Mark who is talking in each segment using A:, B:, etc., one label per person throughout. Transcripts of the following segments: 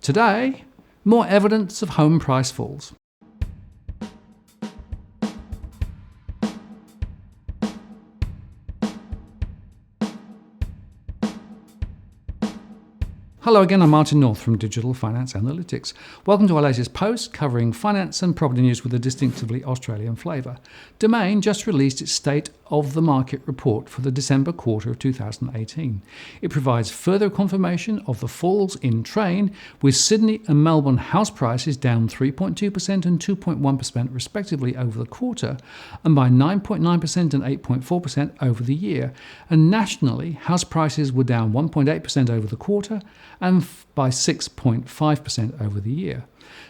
A: Today, more evidence of home price falls. Hello again, I'm Martin North from Digital Finance Analytics. Welcome to our latest post covering finance and property news with a distinctively Australian flavour. Domain just released its State of the Market report for the December quarter of 2018. It provides further confirmation of the falls in train, with Sydney and Melbourne house prices down 3.2% and 2.1% respectively over the quarter, and by 9.9% and 8.4% over the year. And nationally, house prices were down 1.8% over the quarter and by 6.5% over the year.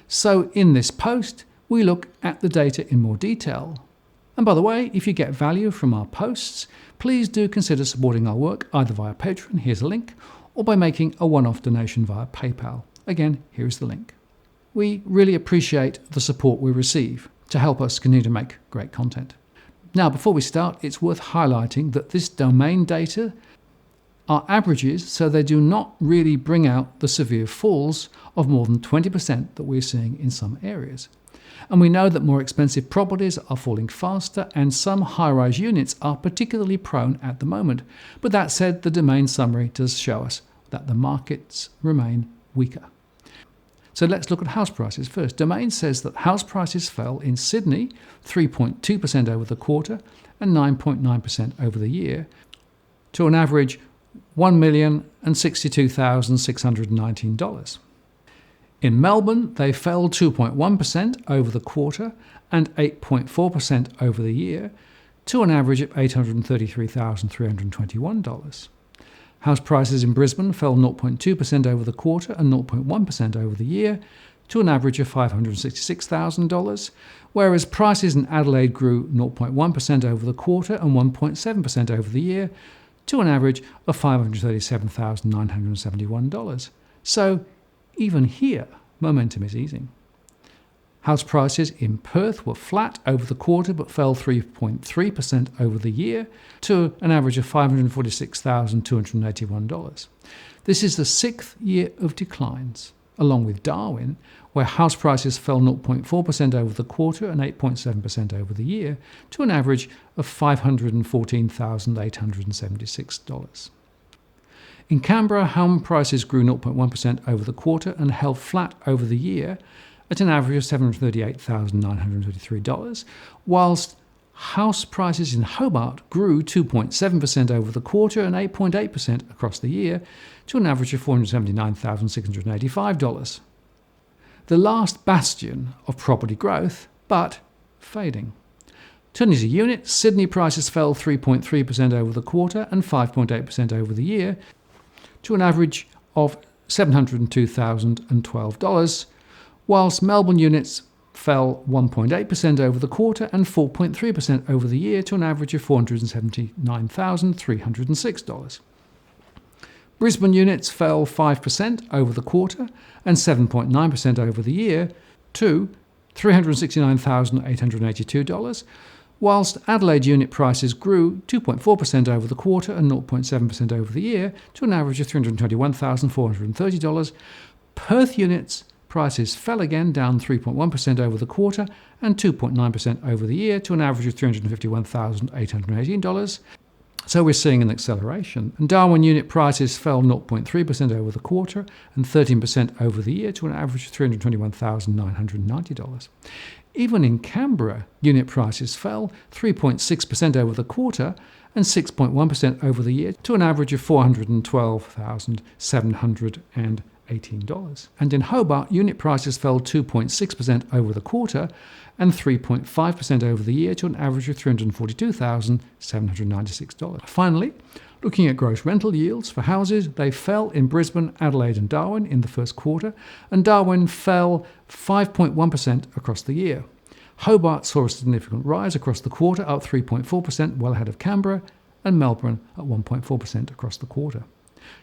A: So in this post, we look at the data in more detail. And by the way, if you get value from our posts, please do consider supporting our work either via Patreon, here's a link, or by making a one-off donation via PayPal. Again, here's the link. We really appreciate the support we receive to help us continue to make great content. Now, before we start, it's worth highlighting that this domain data are averages, so they do not really bring out the severe falls of more than 20% that we're seeing in some areas. And we know that more expensive properties are falling faster and some high-rise units are particularly prone at the moment. But that said, the domain summary does show us that the markets remain weaker. So let's look at house prices first. Domain says that house prices fell in Sydney 3.2% over the quarter and 9.9% over the year to an average $1,062,619. In Melbourne, they fell 2.1% over the quarter and 8.4% over the year to an average of $833,321. House prices in Brisbane fell 0.2% over the quarter and 0.1% over the year to an average of $566,000, whereas prices in Adelaide grew 0.1% over the quarter and 1.7% over the year to an average of $537,971. So even here, momentum is easing. House prices in Perth were flat over the quarter but fell 3.3% over the year to an average of $546,281. This is the sixth year of declines, along with Darwin, where house prices fell 0.4% over the quarter and 8.7% over the year to an average of $514,876. In Canberra, home prices grew 0.1% over the quarter and held flat over the year at an average of $738,933, whilst house prices in Hobart grew 2.7% over the quarter and 8.8% across the year to an average of $479,685. The last bastion of property growth, but fading. Turning to units, Sydney prices fell 3.3% over the quarter and 5.8% over the year to an average of $702,012, whilst Melbourne units fell 1.8% over the quarter and 4.3% over the year to an average of $479,306. Brisbane units fell 5% over the quarter and 7.9% over the year to $369,882, whilst Adelaide unit prices grew 2.4% over the quarter and 0.7% over the year to an average of $321,430. Perth units prices fell again, down 3.1% over the quarter and 2.9% over the year to an average of $351,818. So we're seeing an acceleration. And Darwin unit prices fell 0.3% over the quarter and 13% over the year to an average of $321,990. Even in Canberra, unit prices fell 3.6% over the quarter and 6.1% over the year to an average of $412,718. And in Hobart, unit prices fell 2.6% over the quarter and 3.5% over the year to an average of $342,796. Finally, looking at gross rental yields for houses, they fell in Brisbane, Adelaide and Darwin in the first quarter, and Darwin fell 5.1% across the year. Hobart saw a significant rise across the quarter, up 3.4%, well ahead of Canberra, and Melbourne at 1.4% across the quarter.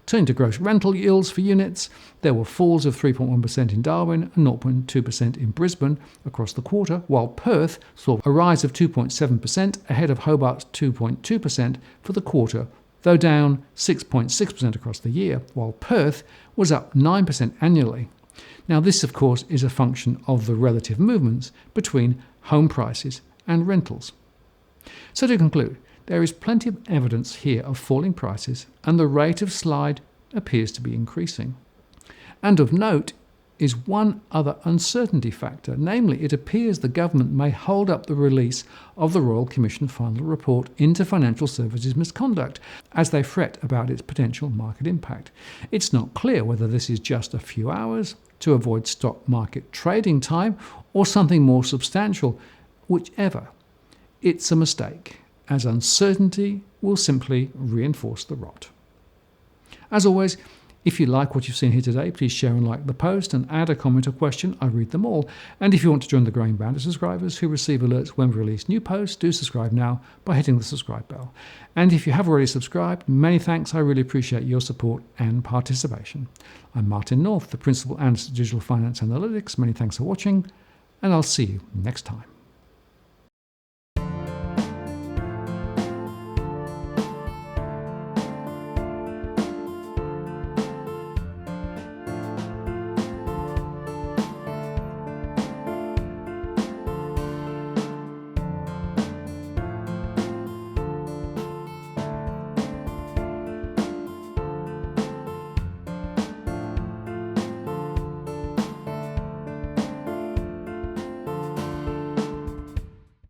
A: Turning to gross rental yields for units, there were falls of 3.1% in Darwin and 0.2% in Brisbane across the quarter, while Perth saw a rise of 2.7% ahead of Hobart's 2.2% for the quarter, though down 6.6% across the year, while Perth was up 9% annually. Now this, of course, is a function of the relative movements between home prices and rentals. So to conclude, there is plenty of evidence here of falling prices, and the rate of slide appears to be increasing. And of note is one other uncertainty factor, namely it appears the government may hold up the release of the Royal Commission final report into financial services misconduct as they fret about its potential market impact. It's not clear whether this is just a few hours to avoid stock market trading time or something more substantial. Whichever, it's a mistake, as uncertainty will simply reinforce the rot. As always, if you like what you've seen here today, please share and like the post and add a comment or question. I read them all. And if you want to join the growing band of subscribers who receive alerts when we release new posts, do subscribe now by hitting the subscribe bell. And if you have already subscribed, many thanks. I really appreciate your support and participation. I'm Martin North, the Principal Analyst at Digital Finance Analytics. Many thanks for watching, and I'll see you next time.